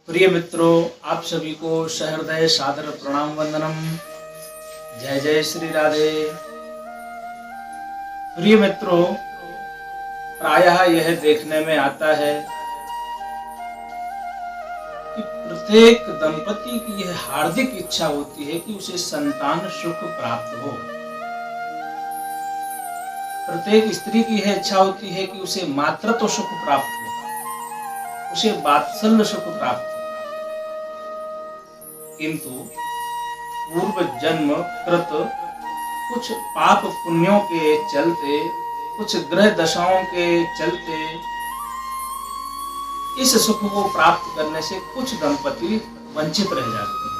प्रिय मित्रों, आप सभी को सहृदय सादर प्रणाम वंदनम। जय जय श्री राधे। प्रिय मित्रों, प्रायः यह देखने में आता है कि प्रत्येक दंपति की यह हार्दिक इच्छा होती है कि उसे संतान सुख प्राप्त हो। प्रत्येक स्त्री की यह इच्छा होती है कि उसे मातृत्व सुख प्राप्त हो, उसे वात्सल्य सुख प्राप्त हो। किंतु पूर्व जन्म कृत कुछ पाप पुण्यों के चलते, कुछ ग्रह दशाओं के चलते इस सुख को प्राप्त करने से कुछ दंपति वंचित रह जाते हैं।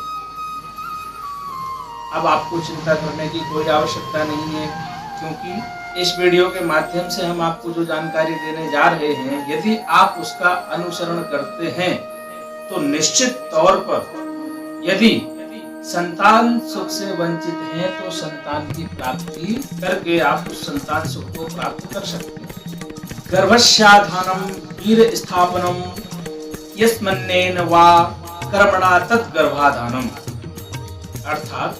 अब आपको चिंता करने की कोई आवश्यकता नहीं है, क्योंकि इस वीडियो के माध्यम से हम आपको जो जानकारी देने जा रहे हैं, यदि आप उसका अनुसरण करते हैं तो निश्चित तौर पर यदि संतान सुख से वंचित हैं तो संतान की प्राप्ति करके आप उस संतान सुख को प्राप्त कर सकते हैं। गर्भस्याधानम वीर स्थापनम यस्मन्नेन वा कर्मणा तद्गर्भाधानम, अर्थात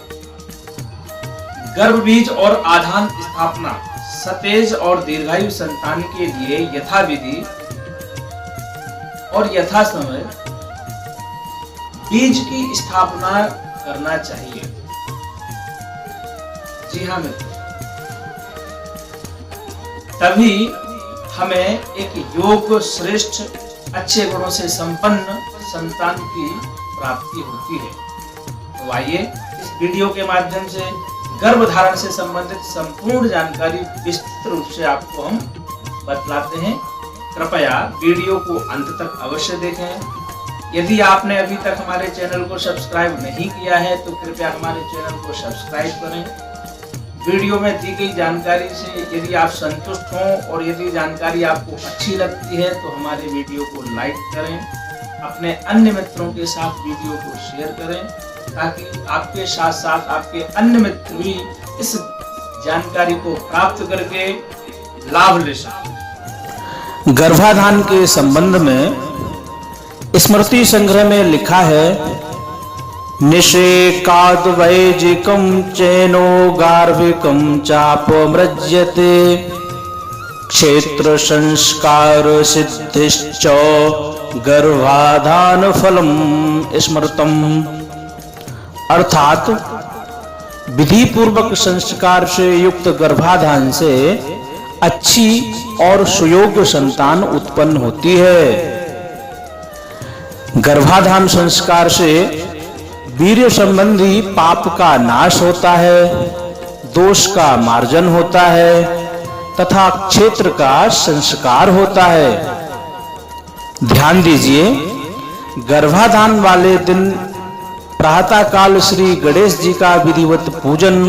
गर्भ बीज और आधान स्थापना सतेज और दीर्घायु संतान के लिए यथाविधि और यथा समय बीज की स्थापना करना चाहिए। जी हाँ मित्रों, तभी हमें एक योग श्रेष्ठ अच्छे गुणों से संपन्न संतान की प्राप्ति होती है। तो आइए इस वीडियो के माध्यम से गर्भ धारण से संबंधित संपूर्ण जानकारी विस्तृत रूप से आपको हम बतलाते हैं। कृपया वीडियो को अंत तक अवश्य देखें। यदि आपने अभी तक हमारे चैनल को सब्सक्राइब नहीं किया है तो कृपया हमारे चैनल को सब्सक्राइब करें। वीडियो में दी गई जानकारी से यदि आप संतुष्ट हों और यदि जानकारी आपको अच्छी लगती है तो हमारे वीडियो को लाइक करें, अपने अन्य मित्रों के साथ वीडियो को शेयर करें, ताकि आपके साथ साथ आपके अन्य मित्र भी इस जानकारी को प्राप्त करके लाभ ले सकें। गर्भाधान के संबंध में स्मृति संग्रह में लिखा है, निषेकाद वैजिकम चैनो गार्भिकम चापमृज्यते क्षेत्र संस्कार सिद्धिश्च गर्भाधान फलम स्मृतम, अर्थात विधि पूर्वक संस्कार से युक्त गर्भाधान से अच्छी और सुयोग्य संतान उत्पन्न होती है। गर्भाधान संस्कार से वीर्य संबंधी पाप का नाश होता है, दोष का मार्जन होता है तथा क्षेत्र का संस्कार होता है। ध्यान दीजिए, गर्भाधान वाले दिन प्रातः काल श्री गणेश जी का विधिवत पूजन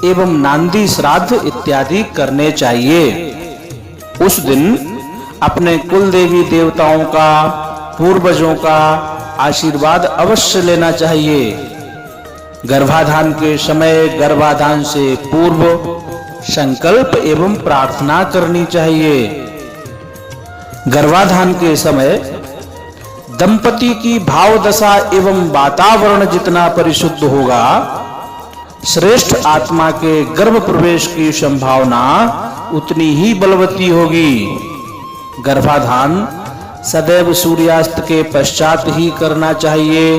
एवं नांदी श्राद्ध इत्यादि करने चाहिए। उस दिन अपने कुल देवी देवताओं का, पूर्वजों का आशीर्वाद अवश्य लेना चाहिए। गर्भाधान के समय गर्भाधान से पूर्व संकल्प एवं प्रार्थना करनी चाहिए। गर्भाधान के समय दंपति की भाव दशा एवं वातावरण जितना परिशुद्ध होगा, श्रेष्ठ आत्मा के गर्भ प्रवेश की संभावना उतनी ही बलवती होगी। गर्भाधान सदैव सूर्यास्त के पश्चात ही करना चाहिए।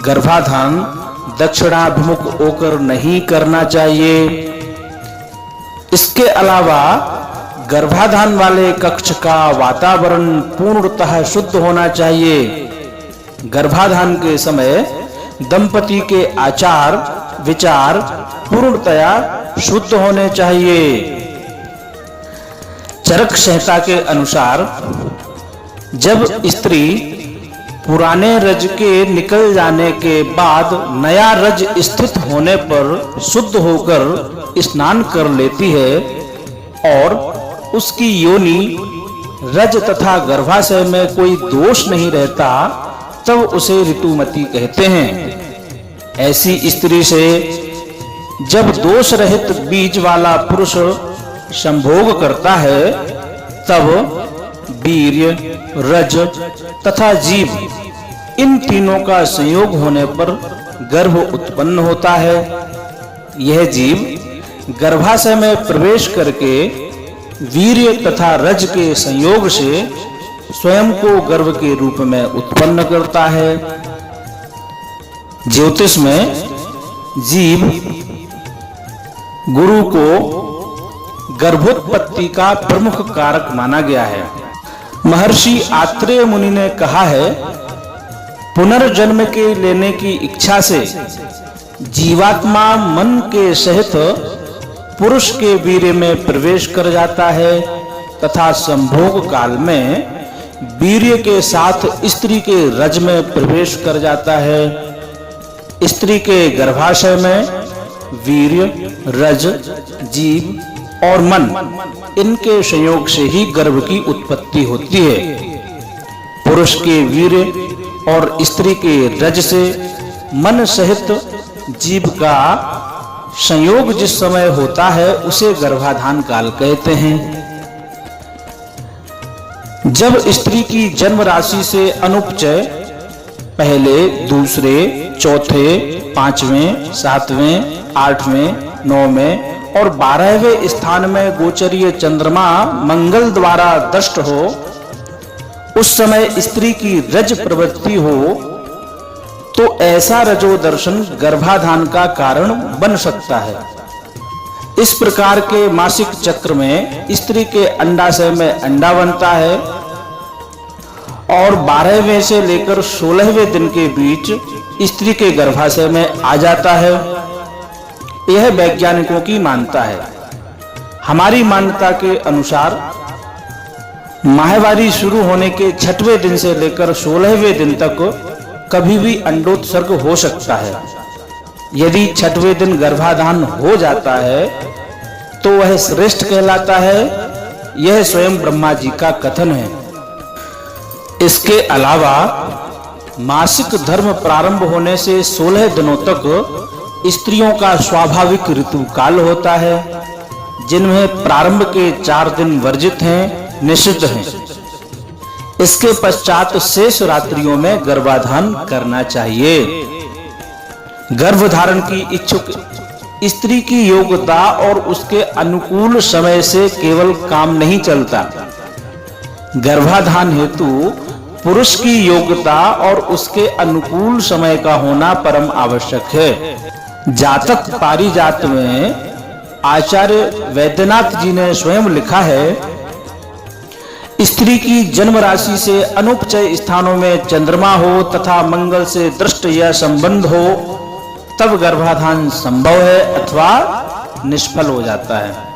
गर्भाधान दक्षिणाभिमुख होकर नहीं करना चाहिए। इसके अलावा गर्भाधान वाले कक्ष का वातावरण पूर्णतः शुद्ध होना चाहिए। गर्भाधान के समय दंपति के आचार विचार पूर्णतया शुद्ध होने चाहिए। चरक संहिता के अनुसार जब स्त्री पुराने रज के निकल जाने के बाद नया रज स्थित होने पर शुद्ध होकर स्नान कर लेती है और उसकी योनि रज तथा गर्भाशय में कोई दोष नहीं रहता, तब उसे ऋतुमती कहते हैं। ऐसी स्त्री से जब दोष रहित बीज वाला पुरुष संभोग करता है, तब वीर्य, रज तथा जीव इन तीनों का संयोग होने पर गर्भ उत्पन्न होता है। यह जीव गर्भाशय में प्रवेश करके वीर्य तथा रज के संयोग से स्वयं को गर्भ के रूप में उत्पन्न करता है। ज्योतिष में जीव गुरु को गर्भोत्पत्ति का प्रमुख कारक माना गया है। महर्षि आत्रेय मुनि ने कहा है, पुनर्जन्म के लेने की इच्छा से जीवात्मा मन के सहित पुरुष के वीर्य में प्रवेश कर जाता है तथा संभोग काल में वीर्य के साथ स्त्री के रज में प्रवेश कर जाता है। स्त्री के गर्भाशय में वीर्य, रज, जीव और मन इनके संयोग से ही गर्भ की उत्पत्ति होती है। पुरुष के वीर्य और स्त्री के रज से मन सहित जीव का संयोग जिस समय होता है उसे गर्भाधान काल कहते हैं। जब स्त्री की जन्म राशि से अनुपचय पहले, दूसरे, चौथे, पांचवें, सातवें, आठवें, नौवें और 12वें स्थान में गोचरीय चंद्रमा मंगल द्वारा दष्ट हो, उस समय स्त्री की रज प्रवृत्ति हो, तो ऐसा रजो दर्शन गर्भाधान का कारण बन सकता है। इस प्रकार के मासिक चक्र में स्त्री के अंडाशय में अंडा बनता है और 12वें से लेकर 16वें दिन के बीच स्त्री के गर्भाशय में आ जाता है। यह वैज्ञानिकों की मान्यता है। हमारी मान्यता के अनुसार माहवारी शुरू होने के 6वें दिन से लेकर 16वें दिन तक कभी भी अंडोत्सर्ग हो सकता है। यदि 6वें दिन गर्भाधान हो जाता है तो वह श्रेष्ठ कहलाता है। यह स्वयं ब्रह्मा जी का कथन है। इसके अलावा मासिक धर्म प्रारंभ होने से 16 दिनों तक स्त्रियों का स्वाभाविक ऋतु काल होता है, जिनमें प्रारंभ के 4 दिन वर्जित हैं, निषिद्ध हैं। इसके पश्चात शेष रात्रियों में गर्भाधान करना चाहिए। गर्भधारण की इच्छुक स्त्री की योग्यता और उसके अनुकूल समय से केवल काम नहीं चलता। गर्भाधान हेतु पुरुष की योग्यता और उसके अनुकूल समय का होना परम आवश्यक है। जातक पारिजात में आचार्य वैद्यनाथ जी ने स्वयं लिखा है, स्त्री की जन्म राशि से अनुपचय स्थानों में चंद्रमा हो तथा मंगल से दृष्ट या संबंध हो, तब गर्भाधान संभव है अथवा निष्फल हो जाता है।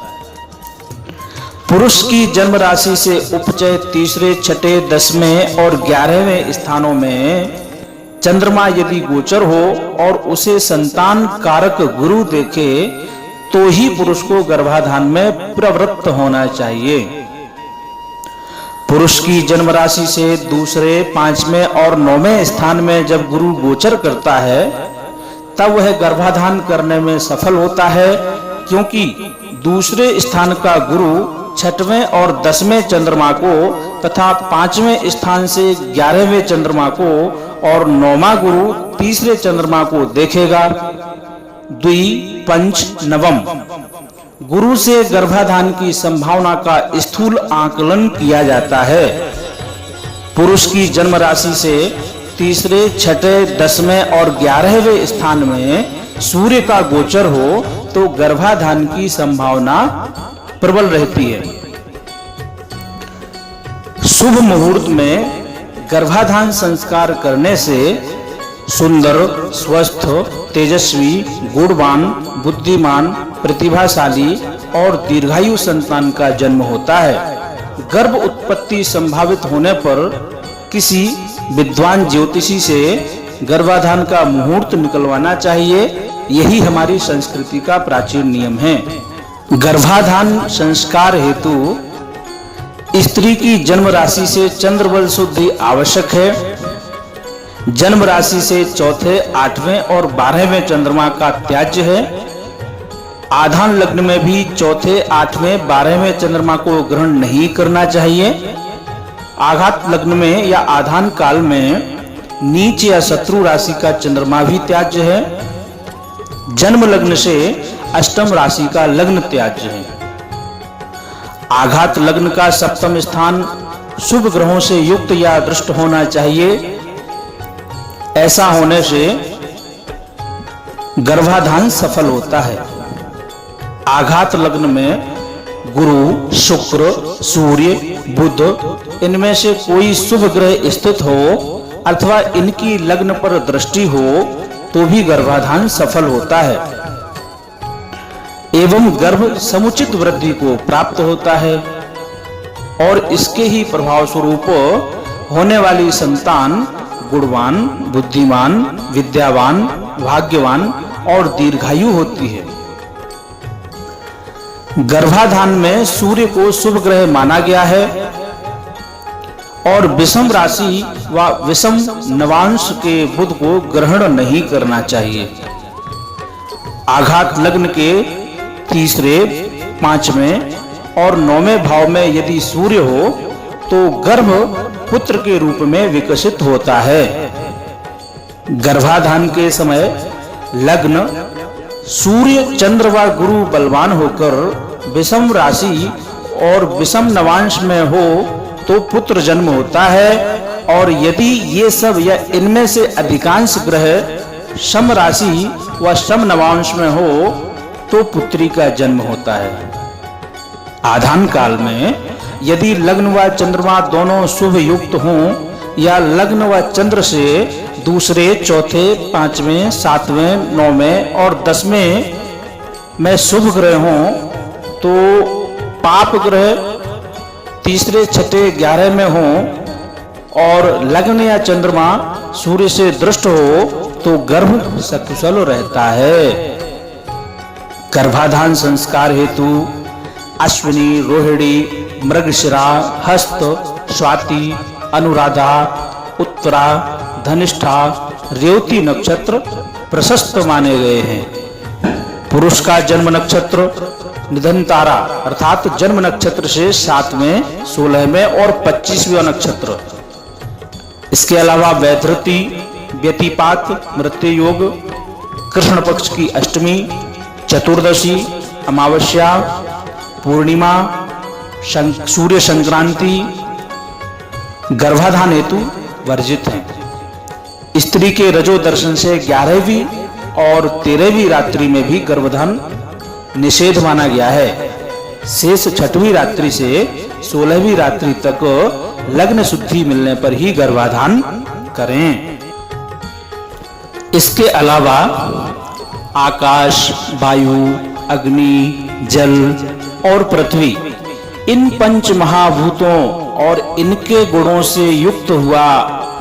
पुरुष की जन्म राशि से उपचय 3, 6, 10वें और 11वें स्थानों में चंद्रमा यदि गोचर हो और उसे संतान कारक गुरु देखे तो ही पुरुष को गर्भाधान में प्रवृत्त होना चाहिए। पुरुष की जन्म राशि से 2, 5वें और 9वें स्थान में जब गुरु गोचर करता है तब वह गर्भाधान करने में सफल होता है, क्योंकि दूसरे स्थान का गुरु 6वें और 10वें चंद्रमा को तथा 5वें स्थान से 11वें चंद्रमा को और 9वां गुरु 3रे चंद्रमा को देखेगा। द्वि, पंच, नवम गुरु से गर्भाधान की संभावना का स्थूल आकलन किया जाता है। पुरुष की जन्म राशि से 3, 6, 10वें और 11वें स्थान में सूर्य का गोचर हो तो गर्भाधान की संभावना प्रबल रहती है। शुभ मुहूर्त में गर्भाधान संस्कार करने से सुंदर, स्वस्थ, तेजस्वी, गुणवान, बुद्धिमान, प्रतिभाशाली और दीर्घायु संतान का जन्म होता है। गर्भ उत्पत्ति संभावित होने पर किसी विद्वान ज्योतिषी से गर्भाधान का मुहूर्त निकलवाना चाहिए। यही हमारी संस्कृति का प्राचीन नियम है। गर्भाधान संस्कार हेतु स्त्री की जन्म राशि से चंद्रबल शुद्धि आवश्यक है। जन्म राशि से 4, 8वें और 12वें चंद्रमा का त्याज्य है। आधान लग्न में भी 4, 8वें, 12वें चंद्रमा को ग्रहण नहीं करना चाहिए। आघात लग्न में या आधान काल में नीच या शत्रु राशि का चंद्रमा भी त्याज्य है। जन्म लग्न से अष्टम राशि का लग्न त्याज्य है। आघात लग्न का सप्तम स्थान शुभ ग्रहों से युक्त या दृष्ट होना चाहिए। ऐसा होने से गर्भाधान सफल होता है। आघात लग्न में गुरु, शुक्र, सूर्य, बुध इनमें से कोई शुभ ग्रह स्थित हो अथवा इनकी लग्न पर दृष्टि हो तो भी गर्भाधान सफल होता है एवं गर्भ समुचित वृद्धि को प्राप्त होता है और इसके ही प्रभाव स्वरूप होने वाली संतान गुणवान, बुद्धिमान, विद्यावान, भाग्यवान और दीर्घायु होती है। गर्भाधान में सूर्य को शुभ ग्रह माना गया है और विषम राशि व विषम नवांश के बुध को ग्रहण नहीं करना चाहिए। आघात लग्न के तीसरे, पांचवें और नौवें भाव में यदि सूर्य हो तो गर्भ पुत्र के रूप में विकसित होता है। गर्भाधान के समय लग्न सूर्य, चंद्र व गुरु बलवान होकर विषम राशि और विषम नवांश में हो तो पुत्र जन्म होता है और यदि ये सब या इनमें से अधिकांश ग्रह सम राशि व सम नवांश में हो तो पुत्री का जन्म होता है। आधान काल में यदि लग्न व चंद्रमा दोनों शुभ युक्त हों या लग्न व चंद्र से दूसरे, चौथे, पांचवें, सातवें, नौवें और 10वें में शुभ ग्रह हों तो पाप ग्रह तीसरे, छठे, 11 में हों और लग्न या चंद्रमा सूर्य से दृष्ट हो तो गर्भ सकुशल रहता है। गर्भाधान संस्कार हेतु अश्विनी, रोहिणी, मृगशिरा, हस्त, स्वाति, अनुराधा, उत्तरा, धनिष्ठा, रेवती नक्षत्र प्रशस्त माने गए हैं। पुरुष का जन्म नक्षत्र निधन तारा अर्थात जन्म नक्षत्र से 7वें, 16वें और 25वें नक्षत्र। इसके अलावा वैधृति, व्यतिपात, मृत्यु योग, कृष्ण पक्ष की अष्टमी, चतुर्दशी, अमावस्या, पूर्णिमा, सूर्य संक्रांति गर्भाधान हेतु वर्जित हैं। स्त्री के रजो दर्शन से 11वीं और 13वीं रात्रि में भी गर्भाधान निषेध माना गया है। शेष 6वीं रात्रि से 16वीं रात्रि तक लग्न शुद्धि मिलने पर ही गर्भाधान करें। इसके अलावा आकाश, वायु, अग्नि, जल और पृथ्वी इन पंच महाभूतों और इनके गुणों से युक्त हुआ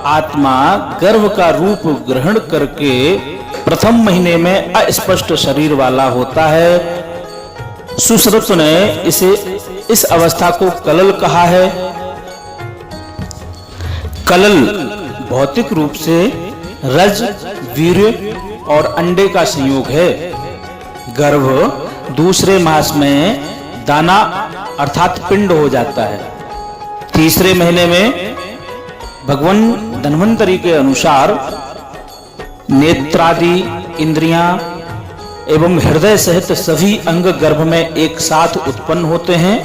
आत्मा गर्भ का रूप ग्रहण करके प्रथम महीने में अस्पष्ट शरीर वाला होता है। सुश्रुत ने इस अवस्था को कलल कहा है। कलल भौतिक रूप से रज, वीर्य और अंडे का संयोग है। गर्भ दूसरे मास में दाना अर्थात पिंड हो जाता है। तीसरे महीने में भगवान धन्वंतरी के अनुसार नेत्रादि इंद्रियां एवं हृदय सहित सभी अंग गर्भ में एक साथ उत्पन्न होते हैं,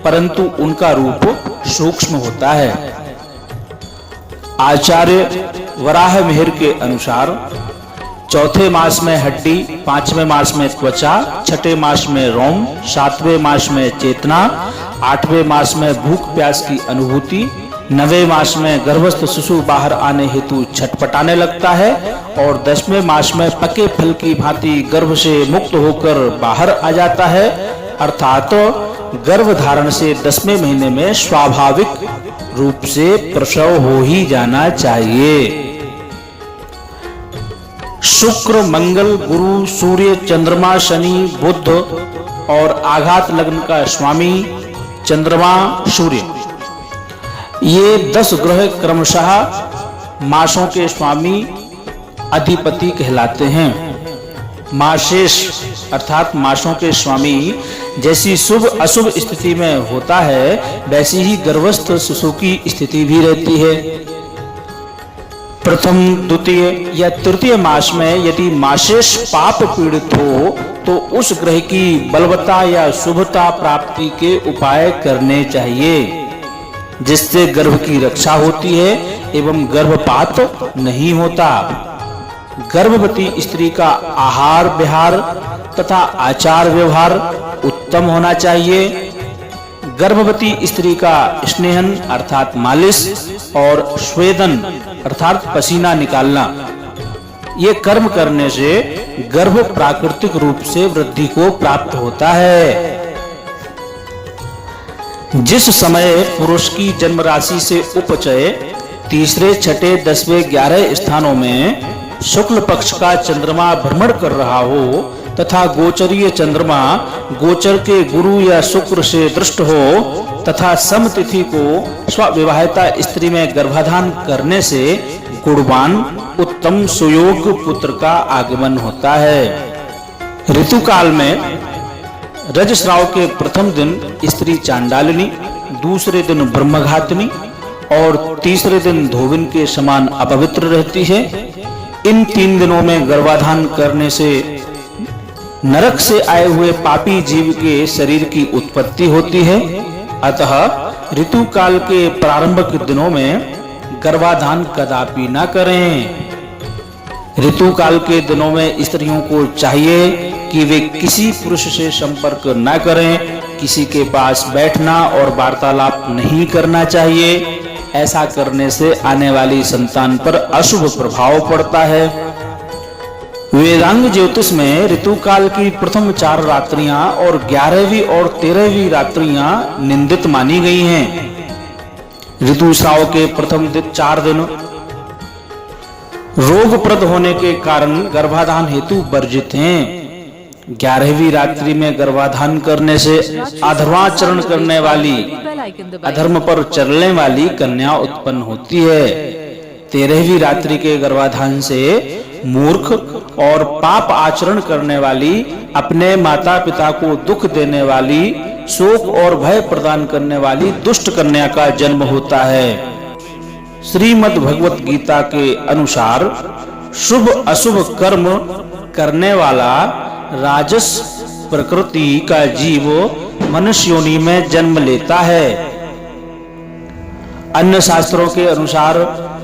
परंतु उनका रूप सूक्ष्म होता है। आचार्य वराह मिहिर के अनुसार चौथे मास में हड्डी, पांचवें मास में त्वचा, छठे मास में रोम, सातवें मास में चेतना, आठवें मास में भूख प्यास की अनुभूति, 9वें मास में गर्भस्थ शिशु बाहर आने हेतु छटपटाने लगता है और 10वें मास में पके फल की भांति गर्भ से मुक्त होकर बाहर आ जाता है। अर्थात गर्भ धारण से 10वें महीने में स्वाभाविक रूप से प्रसव हो ही जाना चाहिए। शुक्र, मंगल, गुरु, सूर्य, चंद्रमा, शनि, बुध और आघात लग्न का स्वामी चंद्रमा, सूर्य, ये 10 ग्रह क्रमशः मासों के स्वामी अधिपति कहलाते हैं। मासेश अर्थात मासों के स्वामी जैसी शुभ अशुभ स्थिति में होता है, वैसी ही गर्भस्थ शिशु की स्थिति भी रहती है। प्रथम, द्वितीय या तृतीय मास में यदि माशेष पाप पीड़ित हो तो उस ग्रह की बलवत्ता या शुभता प्राप्ति के उपाय करने चाहिए, जिससे गर्भ की रक्षा होती है एवं गर्भपात नहीं होता। गर्भवती स्त्री का आहार विहार तथा आचार व्यवहार उत्तम होना चाहिए। गर्भवती स्त्री का स्नेहन अर्थात मालिश और स्वेदन अर्थात पसीना निकालना, ये कर्म करने से गर्भ प्राकृतिक रूप से वृद्धि को प्राप्त होता है। जिस समय पुरुष की जन्म राशि से उपचय तीसरे, छठे, 10वें, 11 स्थानों में शुक्ल पक्ष का चंद्रमा भ्रमण कर रहा हो तथा गोचरीय चंद्रमा गोचर के गुरु या शुक्र से दृष्ट हो तथा समतिथि को स्वविवाहिता स्त्री में गर्भाधान करने से गुणवान उत्तम सुयोग पुत्र का आगमन होता है। ऋतुकाल में रजस्राव के प्रथम दिन स्त्री चांडालिनी, दूसरे दिन ब्रह्मघातिनी और तीसरे दिन धोबिन के समान अपवित्र रहती है। इन 3 दिनों में गर्भाधान करने से नरक से आए हुए पापी जीव के शरीर की उत्पत्ति होती है। अतः ऋतुकाल के प्रारंभिक दिनों में गर्भाधान कदापि न करें। ऋतुकाल के दिनों में स्त्रियों को चाहिए कि वे किसी पुरुष से संपर्क न करें, किसी के पास बैठना और वार्तालाप नहीं करना चाहिए। ऐसा करने से आने वाली संतान पर अशुभ प्रभाव पड़ता है। वेदांग ज्योतिष में ऋतुकाल की प्रथम 4 रात्रियां और 11वीं और 13वीं रात्रियां निंदित मानी गई हैं। ऋतुस्राव के प्रथम 4 दिन रोगप्रद होने के कारण गर्भाधान हेतु वर्जित हैं। 11वीं रात्रि में गर्भाधान करने से अधर्माचरण करने वाली, अधर्म पर चलने वाली कन्या उत्पन्न होती है। 13वीं रात्रि के गर्भाधान से मूर्ख और पाप आचरण करने वाली, अपने माता पिता को दुख देने वाली, शोक और भय प्रदान करने वाली दुष्ट कन्या का जन्म होता है। श्रीमद् भगवत गीता के अनुसार शुभ अशुभ कर्म करने वाला राजस प्रकृति का जीव मनुष्य योनि में जन्म लेता है। अन्य शास्त्रों के अनुसार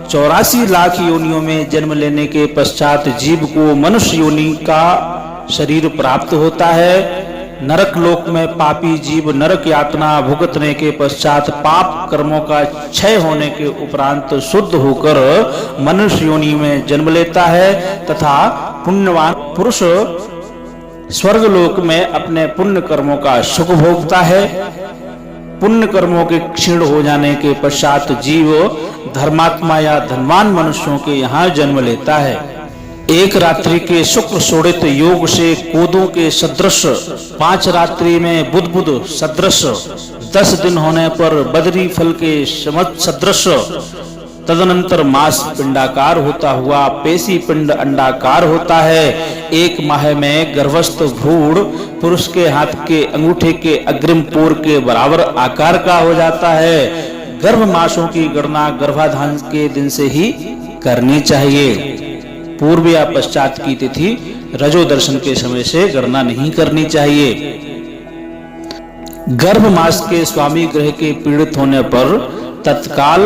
84 लाख योनियों में जन्म लेने के पश्चात जीव को मनुष्य योनि का शरीर प्राप्त होता है। नरक लोक में पापी जीव नरक यातना भुगतने के पश्चात पाप कर्मों का क्षय होने के उपरांत शुद्ध होकर मनुष्य योनि में जन्म लेता है तथा पुण्यवान पुरुष स्वर्ग लोक में अपने पुण्य कर्मों का सुख भोगता है। पुण्य कर्मों के क्षीण हो जाने के पश्चात जीव धर्मात्मा या धनवान मनुष्यों के यहाँ जन्म लेता है। एक रात्रि के शुक्र शोड़ित योग से कोदों के सदृश, 5 रात्रि में बुध सदृश, 10 दिन होने पर बदरी फल के सदृश, तदनंतर मांस पिंडाकार होता हुआ पेशी पिंड अंडाकार होता है। 1 माह में गर्भस्थ भ्रूण पुरुष के हाथ के अंगूठे के अग्रिम पोर के बराबर आकार का हो जाता है। गर्भ मासों की गणना गर्भाधान के दिन से ही करनी चाहिए। पूर्व या पश्चात की तिथि रजो दर्शन के समय से गणना नहीं करनी चाहिए। गर्भ मास के स्वामी ग्रह के पीड़ित होने पर तत्काल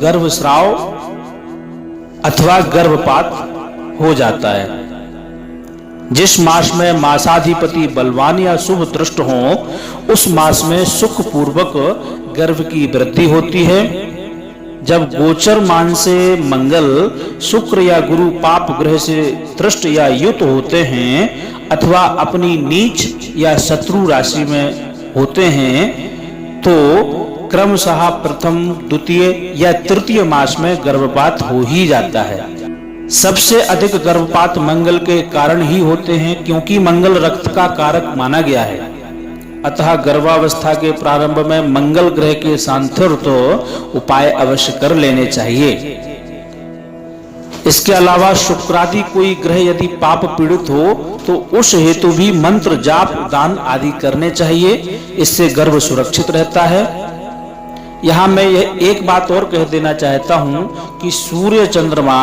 गर्भस्राव अथवा गर्भपात हो जाता है। जिस मास में मासाधिपति बलवान या शुभ दृष्ट हो, उस मास में सुख पूर्वक गर्भ की वृद्धि होती है। जब गोचर मान से मंगल, शुक्र या गुरु पाप ग्रह से दृष्ट या युत होते हैं अथवा अपनी नीच या शत्रु राशि में होते हैं, तो क्रमशः प्रथम, द्वितीय या तृतीय मास में गर्भपात हो ही जाता है। सबसे अधिक गर्भपात मंगल के कारण ही होते हैं, क्योंकि मंगल रक्त का कारक माना गया है। अतः गर्भावस्था के प्रारंभ में मंगल ग्रह के सांत्यर्थ उपाय अवश्य कर लेने चाहिए। इसके अलावा शुक्रादि कोई ग्रह यदि पाप पीड़ित हो तो उस हेतु भी मंत्र जाप दान आदि करने चाहिए। इससे गर्भ सुरक्षित रहता है। यहाँ मैं यह एक बात और कह देना चाहता हूं कि सूर्य चंद्रमा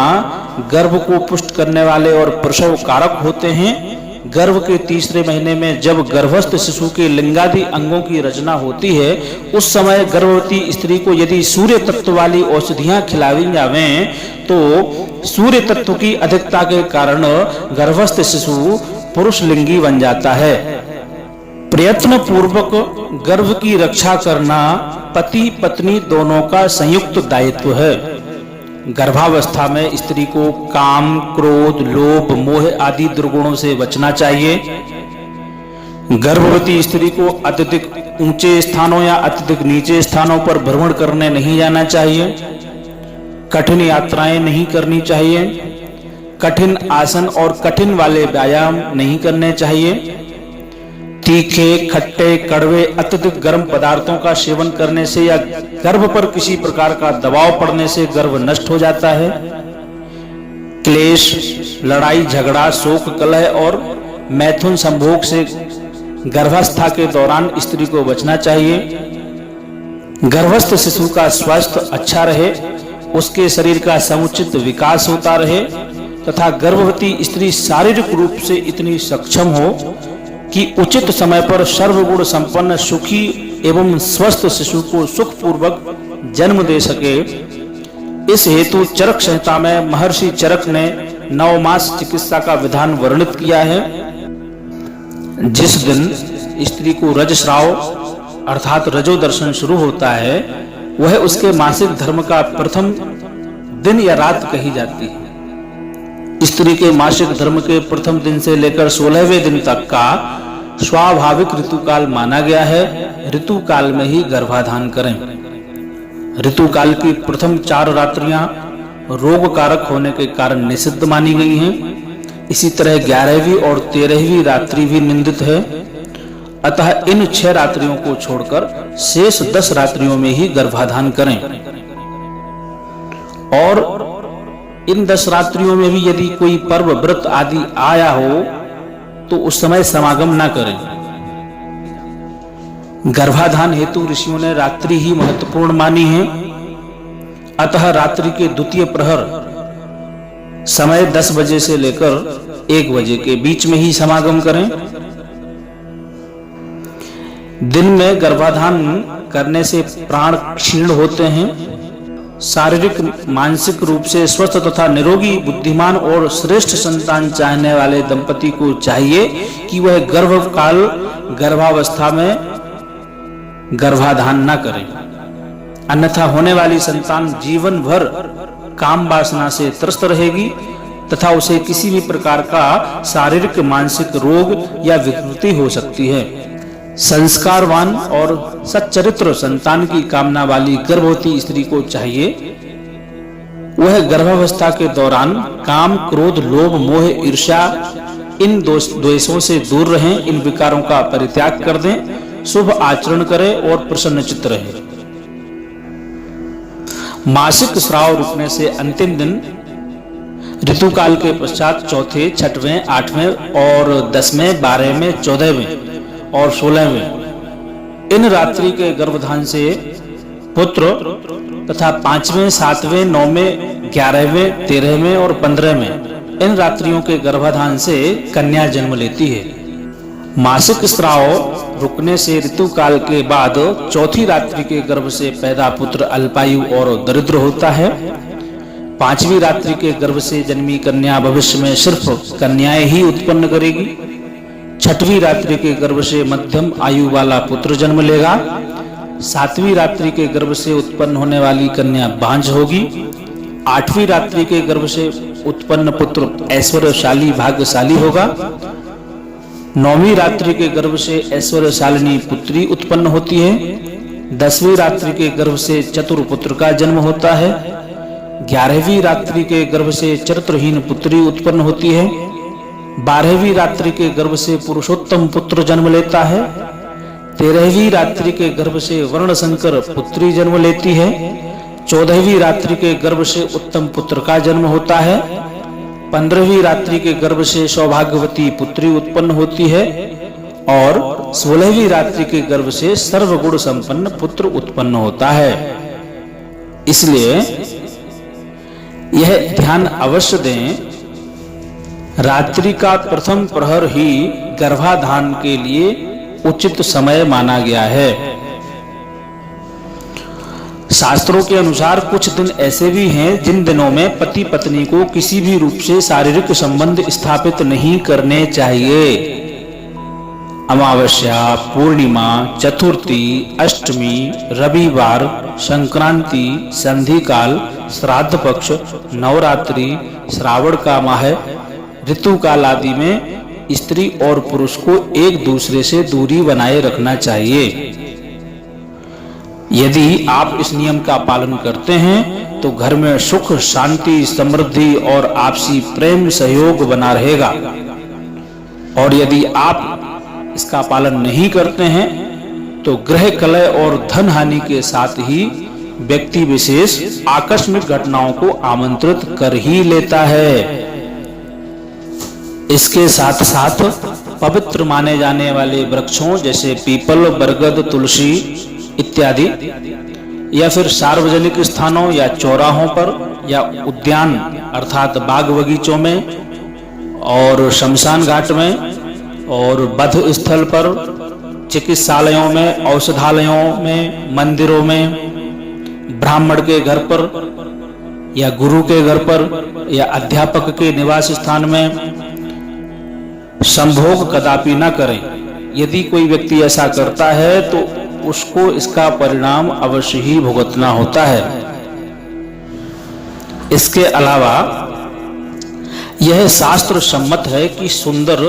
गर्भ को पुष्ट करने वाले और प्रसव कारक होते हैं। गर्भ के तीसरे महीने में जब गर्भस्थ शिशु के लिंगादि अंगों की रचना होती है, उस समय गर्भवती स्त्री को यदि सूर्य तत्व वाली औषधियां खिलाई जावें तो सूर्य तत्व की अधिकता के कारण गर्भस्थ शिशु पुरुष लिंगी बन जाता है। प्रयत्न पूर्वक गर्भ की रक्षा करना पति पत्नी दोनों का संयुक्त दायित्व है। गर्भावस्था में स्त्री को काम, क्रोध, लोभ, मोह आदि दुर्गुणों से बचना चाहिए। गर्भवती स्त्री को अत्यधिक ऊंचे स्थानों या अत्यधिक नीचे स्थानों पर भ्रमण करने नहीं जाना चाहिए। कठिन यात्राएं नहीं करनी चाहिए। कठिन आसन और कठिन वाले व्यायाम नहीं करने चाहिए। तीखे, खट्टे, कड़वे, अत्यधिक गर्म पदार्थों का सेवन करने से या गर्भ पर किसी प्रकार का दबाव पड़ने से गर्भ नष्ट हो जाता है। क्लेश, लड़ाई झगड़ा, शोक, कलह और मैथुन संभोग से गर्भावस्था के दौरान स्त्री को बचना चाहिए। गर्भस्थ शिशु का स्वास्थ्य अच्छा रहे, उसके शरीर का समुचित विकास होता रहे तथा गर्भवती स्त्री शारीरिक रूप से इतनी सक्षम हो कि उचित समय पर सर्वगुण संपन्न सुखी एवं स्वस्थ शिशु को सुखपूर्वक जन्म दे सके। इस हेतु चरक संहिता में महर्षि चरक ने 9 मास चिकित्सा का विधान वर्णित किया है। जिस दिन स्त्री को रजस्राव अर्थात रजो दर्शन शुरू होता है, वह उसके मासिक धर्म का प्रथम दिन या रात कही जाती है। स्त्री के मासिक धर्म के प्रथम दिन से लेकर 16वें दिन तक का स्वाभाविक ऋतुकाल माना गया है। ऋतुकाल में ही गर्भाधान करें। ऋतुकाल की प्रथम 4 रात्रियां रोग कारक होने के कारण निषिद्ध मानी गई हैं। इसी तरह 11वीं और 13वीं रात्रि भी निंदित है। अतः इन 6 रात्रियों को छोड़कर शेष 10 रात्रियों में ही गर्भाधान करें। और इन 10 रात्रियों में भी यदि कोई पर्व व्रत आदि आया हो तो उस समय समागम ना करें। गर्भाधान हेतु ऋषियों ने रात्रि ही महत्वपूर्ण मानी है। अतः रात्रि के द्वितीय प्रहर समय 10 बजे से लेकर 1 बजे के बीच में ही समागम करें। दिन में गर्भाधान करने से प्राण क्षीण होते हैं। शारीरिक मानसिक रूप से स्वस्थ तथा निरोगी बुद्धिमान और श्रेष्ठ संतान चाहने वाले दंपति को चाहिए कि वह गर्भकाल गर्भावस्था में गर्भाधान न करें, अन्यथा होने वाली संतान जीवन भर काम वासना से त्रस्त रहेगी तथा उसे किसी भी प्रकार का शारीरिक मानसिक रोग या विकृति हो सकती है। संस्कारवान और सच्चरित्र संतान की कामना वाली गर्भवती स्त्री को चाहिए वह गर्भावस्था के दौरान काम, क्रोध, लोभ, मोह, ईर्ष्या इन द्वेषों से दूर रहें, इन विकारों का परित्याग कर दें, शुभ आचरण करें और प्रसन्नचित्त रहें। मासिक स्राव रुकने से अंतिम दिन ऋतुकाल के पश्चात चौथे, 6वें, 8वें और 10वें, 12वें, 14वें और 16वें इन रात्रि के गर्भधान से पुत्र तथा 5वें, 7वें, 9वें, 11वें, 13वें और 15वें इन रात्रियों के गर्भाधान से कन्या जन्म लेती है। मासिक स्राव रुकने से ऋतुकाल के बाद चौथी रात्रि के गर्भ से पैदा पुत्र अल्पायु और दरिद्र होता है। 5वीं रात्रि के गर्भ से जन्मी कन्या भविष्य में सिर्फ कन्याएं ही उत्पन्न करेगी। 6वीं रात्रि के गर्भ से मध्यम आयु वाला पुत्र जन्म लेगा। 7वीं रात्रि के गर्भ से उत्पन्न होने वाली कन्या बांझ होगी। 8वीं रात्रि के गर्भ से उत्पन्न पुत्र ऐश्वर्यशाली भाग्यशाली होगा। 9वीं रात्रि के गर्भ से ऐश्वर्यशालिनी पुत्री उत्पन्न होती है। 10वीं रात्रि के गर्भ से चतुर पुत्र का जन्म होता है। 11वीं रात्रि के गर्भ से चरित्रहीन पुत्री उत्पन्न होती है। 12वीं रात्रि के गर्भ से पुरुषोत्तम पुत्र जन्म लेता है। 13वीं रात्रि के गर्भ से वर्णशंकर पुत्री जन्म लेती है। 14वीं रात्रि के गर्भ से उत्तम पुत्र का जन्म होता है। 15वीं रात्रि के गर्भ से सौभाग्यवती पुत्री उत्पन्न होती है और 16वीं रात्रि के गर्भ से सर्वगुण संपन्न पुत्र उत्पन्न होता है। इसलिए यह ध्यान अवश्य दें, रात्रि का प्रथम प्रहर ही गर्भाधान के लिए उचित समय माना गया है। शास्त्रों के अनुसार कुछ दिन ऐसे भी हैं जिन दिनों में पति पत्नी को किसी भी रूप से शारीरिक संबंध स्थापित नहीं करने चाहिए। अमावस्या, पूर्णिमा, चतुर्थी, अष्टमी, रविवार, संक्रांति, संधि काल, श्राद्ध पक्ष, नवरात्रि, श्रावण का माह, ऋतु काल आदि में स्त्री और पुरुष को एक दूसरे से दूरी बनाए रखना चाहिए। यदि आप इस नियम का पालन करते हैं तो घर में सुख, शांति, समृद्धि और आपसी प्रेम सहयोग बना रहेगा। और यदि आप इसका पालन नहीं करते हैं तो गृह कलह और धन हानि के साथ ही व्यक्ति विशेष आकस्मिक घटनाओं को आमंत्रित कर ही लेता है। इसके साथ साथ पवित्र माने जाने वाले वृक्षों जैसे पीपल, बरगद, तुलसी इत्यादि, या फिर सार्वजनिक स्थानों या चौराहों पर या उद्यान अर्थात बाग बगीचों में और शमशान घाट में और बध स्थल पर, चिकित्सालयों में, औषधालयों में, मंदिरों में, ब्राह्मण के घर पर या गुरु के घर पर या अध्यापक के निवास स्थान में संभोग कदापि न करें। यदि कोई व्यक्ति ऐसा करता है तो उसको इसका परिणाम अवश्य ही भुगतना होता है। इसके अलावा यह शास्त्र सम्मत है कि सुंदर,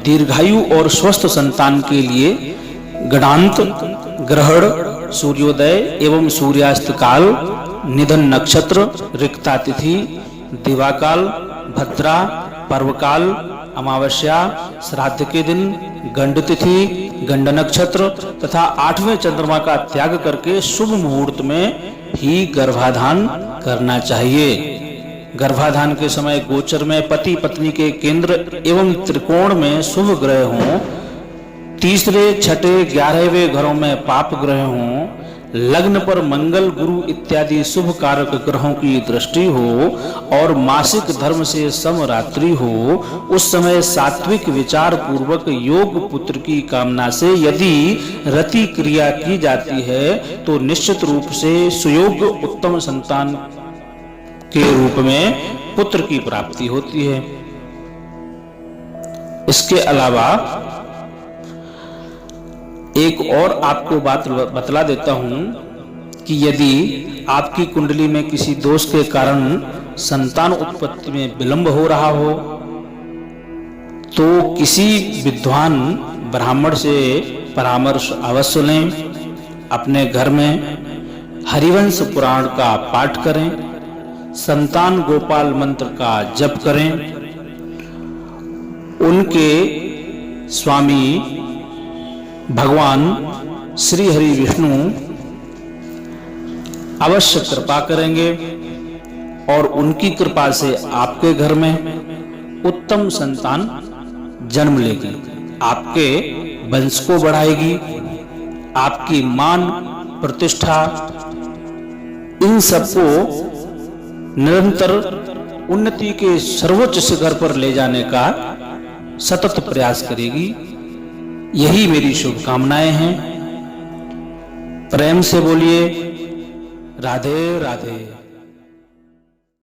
दीर्घायु और स्वस्थ संतान के लिए गणांत, ग्रहण, सूर्योदय एवं सूर्यास्त काल, निधन नक्षत्र, रिक्ता तिथि, दिवाकाल, भद्रा, पर्वकाल, अमावस्या, श्राद्ध के दिन, गंड तिथि, गंड नक्षत्र तथा 8वें चंद्रमा का त्याग करके शुभ मुहूर्त में ही गर्भाधान करना चाहिए। गर्भाधान के समय गोचर में पति पत्नी के केंद्र एवं त्रिकोण में शुभ ग्रह हों, तीसरे, छठे, 11वें घरों में पाप ग्रह हों, लग्न पर मंगल, गुरु इत्यादि शुभ कारक ग्रहों की दृष्टि हो और मासिक धर्म से समरात्रि हो, उस समय सात्विक विचार पूर्वक योग पुत्र की कामना से यदि रति क्रिया की जाती है तो निश्चित रूप से सुयोग्य उत्तम संतान के रूप में पुत्र की प्राप्ति होती है। इसके अलावा एक और आपको बात बतला देता हूं कि यदि आपकी कुंडली में किसी दोष के कारण संतान उत्पत्ति में विलंब हो रहा हो तो किसी विद्वान ब्राह्मण से परामर्श अवश्य लें। अपने घर में हरिवंश पुराण का पाठ करें, संतान गोपाल मंत्र का जप करें, उनके स्वामी भगवान श्री हरि विष्णु अवश्य कृपा करेंगे और उनकी कृपा से आपके घर में उत्तम संतान जन्म लेगी, आपके वंश को बढ़ाएगी, आपकी मान प्रतिष्ठा इन सबको निरंतर उन्नति के सर्वोच्च शिखर पर ले जाने का सतत प्रयास करेगी। यही मेरी शुभकामनाएं हैं। प्रेम से बोलिए राधे राधे।